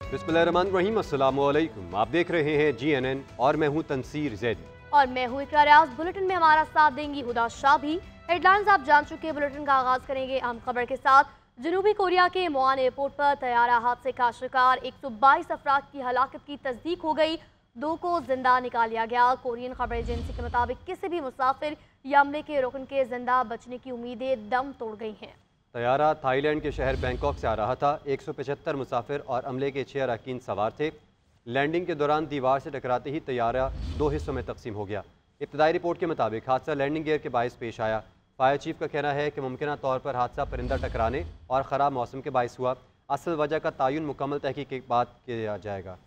बिस्मिल्लाहिर्रहमानिर्रहीम, अस्सलाम वालेकुम। आप देख रहे हैं GNN और मैं हूं तनसीर जैदी और मैं हूं इकरार रियाज। बुलेटिन में हमारा साथ देंगी हुदा शाह भी। हेडलाइंस आप जान चुके हैं। बुलेटिन का आगाज करेंगे अहम खबर के साथ। जनूबी कोरिया के मुआन एयरपोर्ट पर तैयारा हादसे का शिकार 122 अफराद की हलाकत की तस्दीक हो गई। 2 को जिंदा निकाल लिया गया। कोरियन खबर एजेंसी के मुताबिक किसी भी मुसाफिर या अमले के रुकन के जिंदा बचने की उम्मीदें दम तोड़ गई हैं। तैयारा थाईलैंड के शहर बैंकॉक से आ रहा था। 175 मुसाफिर और अमले के 6 अरकान सवार थे। लैंडिंग के दौरान दीवार से टकराते ही तैयारा 2 हिस्सों में तकसीम हो गया। इब्तदाई रिपोर्ट के मुताबिक हादसा लैंडिंग गियर के बायस पेश आया। फायर चीफ का कहना है कि मुमकिन तौर पर हादसा परिंदा टकराने और ख़राब मौसम के बायस हुआ। असल वजह का तयन मुकम्मल तहकीक के बाद किया जाएगा।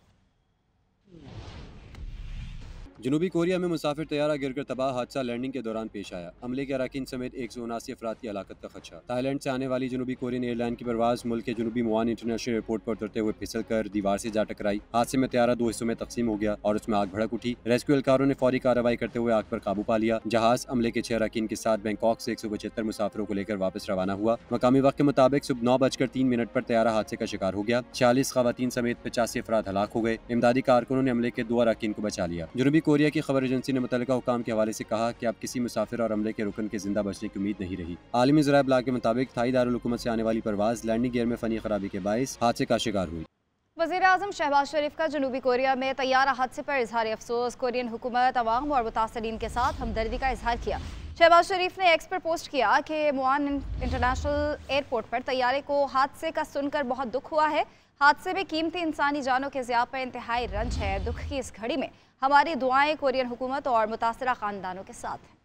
जनूबी कोरिया में मुसाफिर तैयारा गिरकर तबाह हादसा लैंडिंग के दौरान पेश आया। अमले के अरकान समेत 179 अफराद की हलाकत का खदशा। थाईलैंड से आने वाली जनूबी कोरियन एयरलाइन की परवाज मुल्क के जनूबी मुआन इंटरनेशनल एयरपोर्ट पर उतरते हुए फिसल कर दीवार से जा टकराई। हादसे में तैयारा 2 हिस्सों में तकसीम हो गया और उसमें आग भड़क उठी। रेस्क्यू एहलकारों ने फौरी कार्रवाई करते हुए आग पर काबू पा लिया। जहाज अमले के 6 अरकान के साथ बैंकॉक से 175 मुसाफिरों को लेकर वापस रवाना हुआ। मकामी वक्त के मुताबिक सुबह 9:03 पर तैयारा हादसे का शिकार हो गया। 46 खवातीन समेत 85 अफराद हलाक हो गए। इमदादी कारकुनों ने अमले के 2 अरकान को बचा लिया। जनूबी कोरिया की खबर एजेंसी ने मुतल्लिका हुकाम के हवाले से कहा कि अब किसी मुसाफिर और अमले के रुकन के जिंदा बचने की उम्मीद नहीं रही। आलमी ज़राए इब्लाग के मुताबिक थाई दारुल हुकूमत से आने वाली परवाज लैंडिंग गियर में फनी खराबी के बायस हादसे का शिकार हुई। वज़ीर-ए-आज़म शहबाज शरीफ का जनूबी कोरिया में तैयारा हादसे पर इजहार अफसोस। कोरियन हुकूमत, अवाम और मुतासरीन के साथ हमदर्दी का इजहार किया। शहबाज शरीफ ने एक्स पर पोस्ट किया कि मुआन इंटरनेशनल एयरपोर्ट पर तैयारे को हादसे का सुनकर बहुत दुख हुआ है। हादसे में कीमती इंसानी जानों के ज़िया पर इंतहाई रंज है। दुख की इस घड़ी में हमारी दुआएं कोरियन हुकूमत और मुतासरा ख़ानदानों के साथ हैं।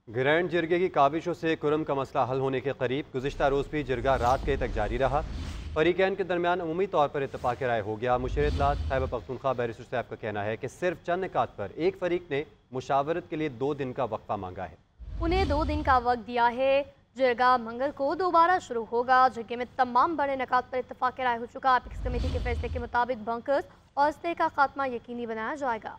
ग्रैंड जिरगे की काविशों से कुरम का मसला हल होने के करीब। गुज़िश्ता रोज़ भी जिरगा रात के तक जारी रहा। फरीकैन के दरमियान अमूमी तौर पर इत्तफाक़ राय हो गया। मुशीर इत्तलात खैबर पख्तूनख्वा बैरिस्टर साहब का कहना है कि सिर्फ चंद निकात पर एक फरीक ने मुशावरत के लिए 2 दिन का वक्फा मांगा है। उन्हें 2 दिन का वक्त दिया है। जिरगा मंगल को दोबारा शुरू होगा। जिरगे में तमाम बड़े निकात पर इत्तफाक़ राय हो चुका। एपिक्स कमेटी के फैसले के मुताबिक बंकर्स और अस्ते का खात्मा यकीनी बनाया जाएगा।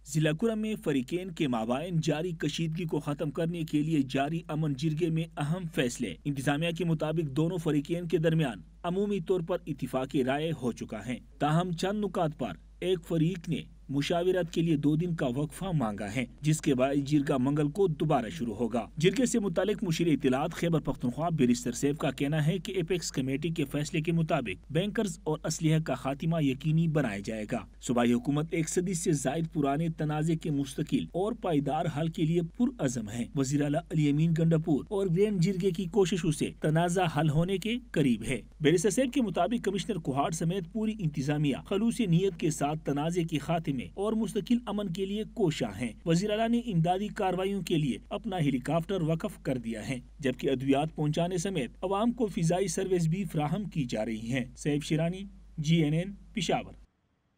जिला कुरम में फरीकेन के माबाइन जारी कशीदगी को खत्म करने के लिए जारी अमन जिरगे में अहम फैसले। इंतजामिया के मुताबिक दोनों फरीकेन के दरमियान अमूमी तौर पर इत्तिफाक़ी राय हो चुका है। ताहम चंद नुकात पर एक फरीक ने मुशावरत के लिए 2 दिन का वक्फा मांगा है, जिसके बाद जिरगा मंगल को दोबारा शुरू होगा। जिरगे से मुतालिक मुशीर इत्तलात खैबर पख्तूनख्वा बैरिस्टर सैफ का कहना है कि एपेक्स कमेटी के फैसले के मुताबिक बैंकर्स और असलिया का खात्मा यकीनी बनाया जाएगा। सूबाई हुकूमत 1 सदी से जायद पुराने तनाज़े के मुस्तकिल और पायदार हल के लिए पुरअज़म है। वज़ीर आला अली अमीन गंडापुर और ग्रैंड जिरगे की कोशिशों से तनाज़ा हल होने के करीब है। बैरिस्टर सैफ के मुताबिक कमिश्नर कुहाड़ समेत पूरी इंतजामिया खलूसी नीयत के साथ तनाज़े के खात्मे और मुस्तकिल अमन के लिए कोशा हैं। वज़ीर आला ने इमदादी कार्रवाइयों के लिए अपना हेलीकॉप्टर वक़फ़ कर दिया है, जबकि अद्वियात पहुँचाने समेत अवाम को फिजाई सर्विस भी फ्राहम की जा रही है। सैफ शिरानी, GNN, पेशावर।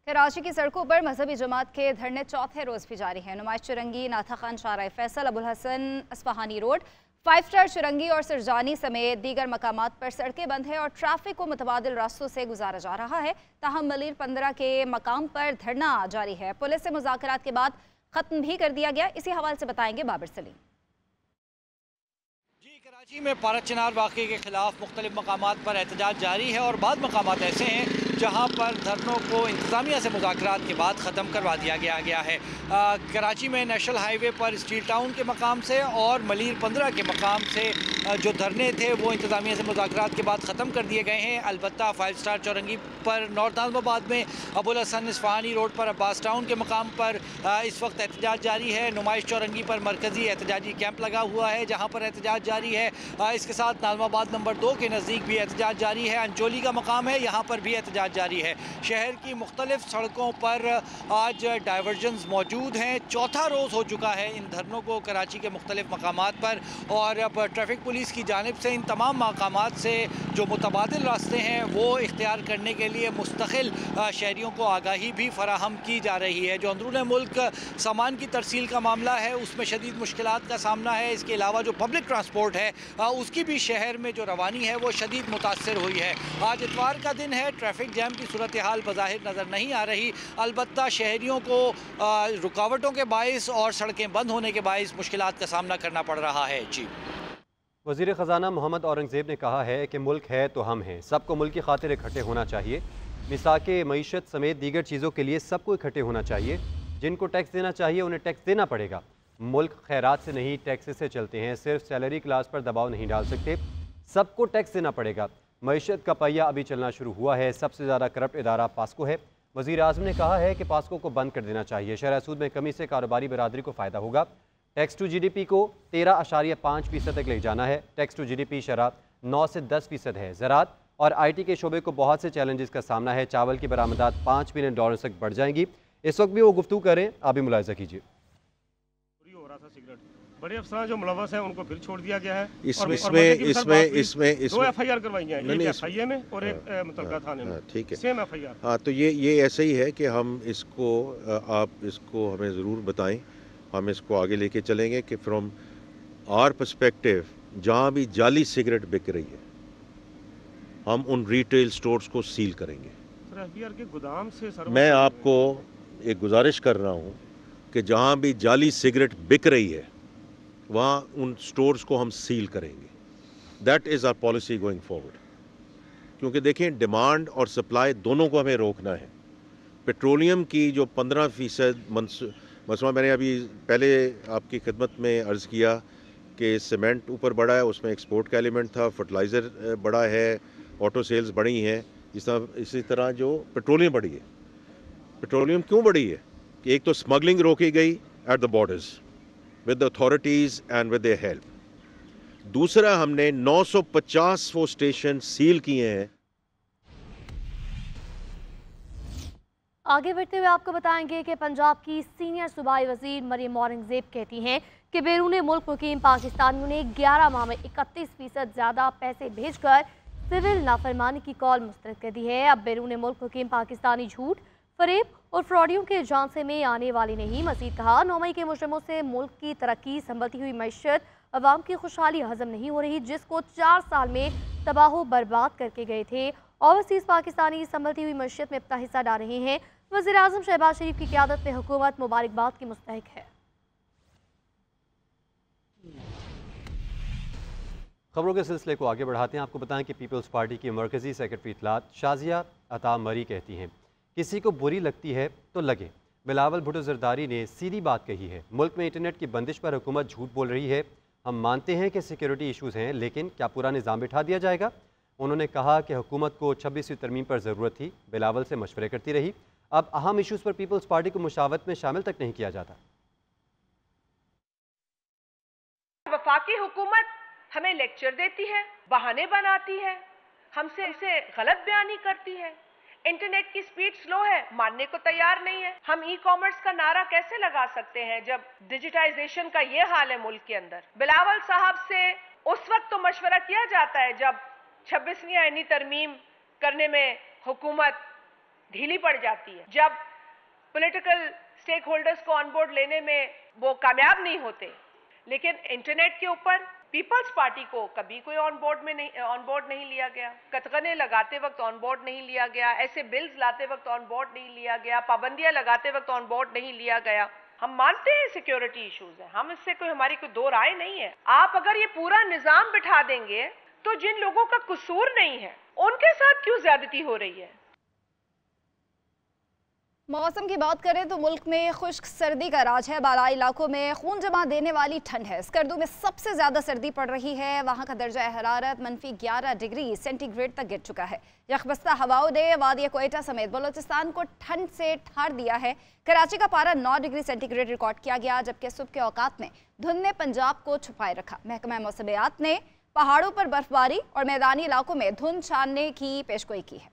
कराची की सड़कों पर मजहबी जमात के धरने चौथे रोज भी जारी है। नुमाइश चुरंगी, नाथा खान शाहराह फैसल, अबुल हसन अस्फहानी रोड, 5 स्टार चुरंगी और सरजानी समेत दीगर मकामात पर सड़कें बंद है और ट्रैफिक को मुतबादिल रास्तों से गुजारा जा रहा है। ताहम मलीर 15 के मकाम पर धरना जारी है। पुलिस से मुज़ाकरात के बाद खत्म भी कर दिया गया। इसी हवाले से बताएंगे बाबर सलीम। कराची में पारा चिनार वाक़े के खिलाफ मुख्तलिफ मकामात पर एहतजाज जारी है और बाद मकामात ऐसे हैं जहाँ पर धरनों को इंतज़ामिया से मुज़ाकरात के बाद ख़त्म करवा दिया गया है। कराची में नेशनल हाईवे पर स्टील टाउन के मकाम से और मलीर 15 के मकाम से जो धरने थे वो इंतज़ामिया से मुज़ाकरात के बाद ख़त्म कर दिए गए हैं। अलबत्ता 5 स्टार चौरंगी पर नॉर्थ नाज़िमाबाद में अबुल हसन अस्फहानी रोड पर अब्बास टाउन के मकाम पर इस वक्त एहतजाज जारी है। नुमाइश चौरंगी पर मरकज़ी एहतजाजी कैंप लगा हुआ है जहाँ पर एहतजाज जारी है। इसके साथ नाज़िमाबाद नंबर 2 के नज़दीक भी एहतजाज जारी है। अंजोली का मकाम है, यहाँ पर भी एहतजाज जारी है। शहर की मुख्तलिफ सड़कों पर आज डाइवर्जन्स मौजूद हैं। चौथा रोज़ हो चुका है इन धरनों को कराची के मुख्तलिफ मकामात पर और अब ट्रैफिक पुलिस की जानिब से इन तमाम मकामात से जो मुतबादिल रास्ते हैं वो इख्तियार करने के लिए मुस्तकिल शहरियों को आगाही भी फराहम की जा रही है। जो अंदरून मुल्क मुल्क सामान की तरसील का मामला है उसमें शदीद मुश्किलात का सामना है। इसके अलावा जो पब्लिक ट्रांसपोर्ट है उसकी भी शहर में जो रवानी है वो शदीद मुतासर हुई है। आज इतवार का दिन है, ट्रैफिक जैम की सूरत हाल बज़ाहिर नज़र नहीं आ रही, अलबत्ता शहरियों को रुकावटों के बाइस और सड़कें बंद होने के बाइस मुश्किलात का सामना करना पड़ रहा है। जी, वज़ीर ख़जाना मोहम्मद औरंगज़ेब ने कहा है कि मुल्क है तो हम हैं, सबको मुल्क की खातिर इकट्ठे होना चाहिए। मिसाके मईशत समेत दीगर चीज़ों के लिए सबको इकट्ठे होना चाहिए। जिनको टैक्स देना चाहिए उन्हें टैक्स देना पड़ेगा। मुल्क खैरात से नहीं टैक्स से चलते हैं, सिर्फ सैलरी क्लास पर दबाव नहीं डाल सकते, सबको टैक्स देना पड़ेगा। मईशत का पहिया अभी चलना शुरू हुआ है। सबसे ज़्यादा करप्ट इदारा पास्को है। वज़ीर आज़म ने कहा है कि पास्को को बंद कर देना चाहिए। शरह सूद में कमी से कारोबारी बरादरी को फ़ायदा होगा। टैक्स टू GDP को 13.5% तक ले जाना है। टैक्स टू GDP शरह 9 से 10% है। ज़राअत और IT के शोबे को बहुत से चैलेंजेस का सामना है। चावल की बरामदात $5 बिलियन तक बढ़ जाएंगी। इस वक्त भी वो गुफ्तगू करें, आप भी मुलाहिजा कीजिए। हो रहा था सिगरेट, बड़े अफसर जो मुलव्वस हैं उनको फिर छोड़ दिया गया है। इसमें दो FIR करवाई हैं, एक FIA में और एक मुतलका थाने में। ठीक है, सेम FIR। हाँ, तो ये ऐसा ही है कि हम इसको आप इसको हमें ज़रूर बताएं, हम इसको आगे लेके चलेंगे कि फ्रॉम आवर पर्सपेक्टिव जहाँ भी जाली सिगरेट बिक रही है हम उन रिटेल स्टोर्स को सील करेंगे। सर, FIR के गोदाम से मैं आपको एक गुजारिश कर रहा हूँ कि जहाँ भी जाली सिगरेट बिक रही है वहाँ उन स्टोर्स को हम सील करेंगे। That is our policy going forward. क्योंकि देखें, डिमांड और सप्लाई दोनों को हमें रोकना है। पेट्रोलियम की जो 15% मसला मैंने अभी पहले आपकी खिदमत में अर्ज़ किया कि सीमेंट ऊपर बढ़ा है, उसमें एक्सपोर्ट का एलिमेंट था, फर्टिलाइज़र बढ़ा है, ऑटो सेल्स बढ़ी हैं, इसी तरह जो पेट्रोलियम बढ़ी है। पेट्रोलियम क्यों बढ़ी है कि एक तो स्मगलिंग रोकी गई at the borders with the authorities and with their help. दूसरा, हमने 950 वो स्टेशन सील किए हैं। आगे बढ़ते हुए आपको बताएंगे कि पंजाब की सीनियर सूबाई वजीर मरियम औरंगजेब कहती हैं कि बैरून मुल्क मुकीम पाकिस्तानियों ने 11 माह में 31% ज़्यादा पैसे भेजकर सिविल नाफरमानी की कॉल मुस्तरद कर दी है। अब बैरून मुल्क मुकीम पाकिस्तानी झूठ, फरेब और फ्रॉडियों के झांसे में आने वाली नहीं। मजीद कहा, 9 मई के मुजरिमों से मुल्क की तरक्की, संभलती हुई मैशत, अवाम की खुशहाली हजम नहीं हो रही, जिसको 4 साल में तबाह बर्बाद करके गए थे। ओवरसीज़ पाकिस्तानी संभलती हुई मैशत में अपना हिस्सा डाल रहे हैं। वज़ीर आज़म शहबाज शरीफ की क़यादत में हुकूमत मुबारकबाद की मुस्तहिक है। खबरों के सिलसिले को आगे बढ़ाते हैं। आपको बताएं कि पीपल्स पार्टी की मरकज़ी सेक्रेटरी इत्तलात शाजिया अता मरी कहती हैं, किसी को बुरी लगती है तो लगे। बिलावल भुट्टो ज़रदारी ने सीधी बात कही है। मुल्क में इंटरनेट की बंदिश पर हुकूमत झूठ बोल रही है। हम मानते हैं कि सिक्योरिटी इशूज़ हैं, लेकिन क्या पूरा निज़ाम बिठा दिया जाएगा? उन्होंने कहा कि हुकूमत को 26वीं तरमीम पर ज़रूरत थी, बिलावल से मशवरे करती रही। अब अहम इशूज़ पर पीपल्स पार्टी को मुशावरत में शामिल तक नहीं किया जाता। वफाकी हुकूमत हमें लेक्चर देती है, बहाने बनाती है, हमसे गलत बयानी करती है। इंटरनेट की स्पीड स्लो है, मानने को तैयार नहीं है। हम ई-कॉमर्स का नारा कैसे लगा सकते हैं जब डिजिटाइजेशन का ये हाल है मुल्क के अंदर। बिलावल साहब से उस वक्त तो मशवरा किया जाता है जब 26वीं आईनी तरमीम करने में हुकूमत ढीली पड़ जाती है, जब पॉलिटिकल स्टेक होल्डर्स को ऑन बोर्ड लेने में वो कामयाब नहीं होते। लेकिन इंटरनेट के ऊपर पीपल्स पार्टी को कभी कोई ऑन बोर्ड नहीं लिया गया। कतगने लगाते वक्त ऑन बोर्ड नहीं लिया गया, ऐसे बिल्स लाते वक्त ऑन बोर्ड नहीं लिया गया, पाबंदियां लगाते वक्त ऑन बोर्ड नहीं लिया गया। हम मानते हैं सिक्योरिटी इश्यूज है, हम इससे हमारी कोई दो राय नहीं है। आप अगर ये पूरा निजाम बिठा देंगे तो जिन लोगों का कसूर नहीं है उनके साथ क्यों ज्यादती हो रही है। मौसम की बात करें तो मुल्क में खुश्क सर्दी का राज है। बालाई इलाकों में खून जमा देने वाली ठंड है। स्कर्दू में सबसे ज़्यादा सर्दी पड़ रही है। वहाँ का दर्जा हरारत -11 डिग्री सेंटीग्रेड तक गिर चुका है। यखबस्ता हवाओं ने वादी क्वेटा समेत बलोचिस्तान को ठंड से ठार दिया है। कराची का पारा 9 डिग्री सेंटीग्रेड रिकॉर्ड किया गया, जबकि सुबह के औकात में धुंध ने पंजाब को छुपाए रखा। महकमा मौसमियात ने पहाड़ों पर बर्फबारी और मैदानी इलाकों में धुंध छानने की पेशगोई की है।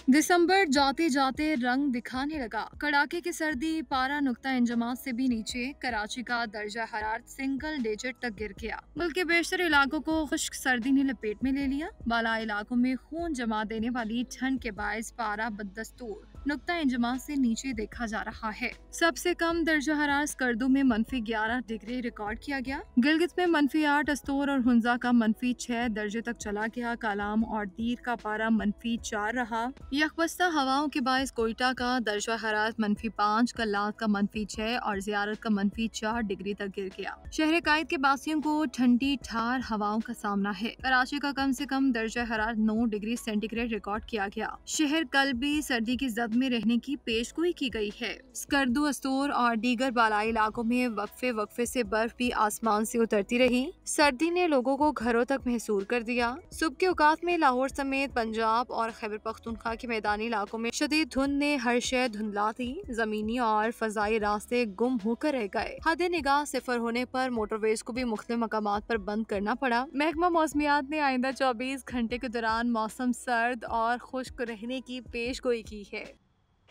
दिसंबर जाते जाते रंग दिखाने लगा। कड़ाके की सर्दी, पारा नुक्ता इंजमात से भी नीचे। कराची का दर्जा हरारत सिंगल डिजिट तक गिर गया। मुल्क के बेशतर इलाकों को खुश्क सर्दी ने लपेट में ले लिया। बाला इलाकों में खून जमा देने वाली ठंड के बायस पारा बदस्तूर नुक्ता इंजमा से नीचे देखा जा रहा है। सबसे कम दर्जा हरारत स्कर्दू में -11 डिग्री रिकॉर्ड किया गया। गिलगित में -8, अस्तोर और हुंजा का -6 दर्जे तक चला गया। कालाम और दीर का पारा -4 रहा। यकबस्ता हवाओं के बायस कोयटा का दर्जा हरारत -5, कल्लात का -6 और जियारत का -4 डिग्री तक गिर गया। शहर कायद के बासियों को ठंडी ठार हवाओं का सामना है। कराची का कम से कम दर्जा हरारत 9 डिग्री सेंटीग्रेड रिकॉर्ड किया गया। शहर कल भी सर्दी की जद में रहने की पेशगोई की गई है। स्कर्दू, अस्तोर और दीगर बालाई इलाकों में वक्फे से बर्फ भी आसमान से उतरती रही। सर्दी ने लोगों को घरों तक महसूर कर दिया। सुबह के औकात में लाहौर समेत पंजाब और खैबर पख्तूनख्वा के मैदानी इलाकों में शदीद धुंध ने हर शय धुंधला दी। जमीनी और फजाई रास्ते गुम होकर रह गए। हद निगाह सिफर होने पर मोटरवेज को भी मुख्तलिफ मकामात पर बंद करना पड़ा। महकमा मौसमियात ने आइंदा 24 घंटे के दौरान मौसम सर्द और खुश्क रहने की पेशगोई की है।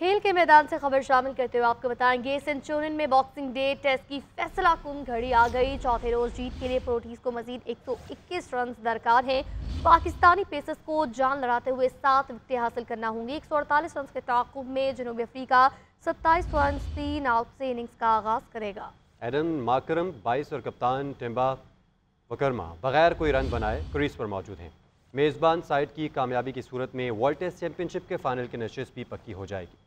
खेल के मैदान से खबर शामिल करते हुए आपको बताएंगे, सेंचुरियन में बॉक्सिंग डे टेस्ट की फैसला कुन घड़ी आ गई। चौथे रोज जीत के लिए प्रोटीज को मजीद 121 रन दरकार हैं। पाकिस्तानी पेसर्स को जान लड़ाते हुए 7 विकेटें हासिल करना होंगी। 148 रन के ताक़ुब में जनूबी अफ्रीका 27 रन 3 आउट से इनिंग्स का आगाज करेगा। एडन माकरम 22 और कप्तान टिम्बा वकरमा बगैर कोई रन बनाए क्रीज पर मौजूद हैं। मेज़बान साइड की कामयाबी की सूरत में वर्ल्ड टेस्ट चैंपियनशिप के फाइनल की नशिस्त भी पक्की हो जाएगी।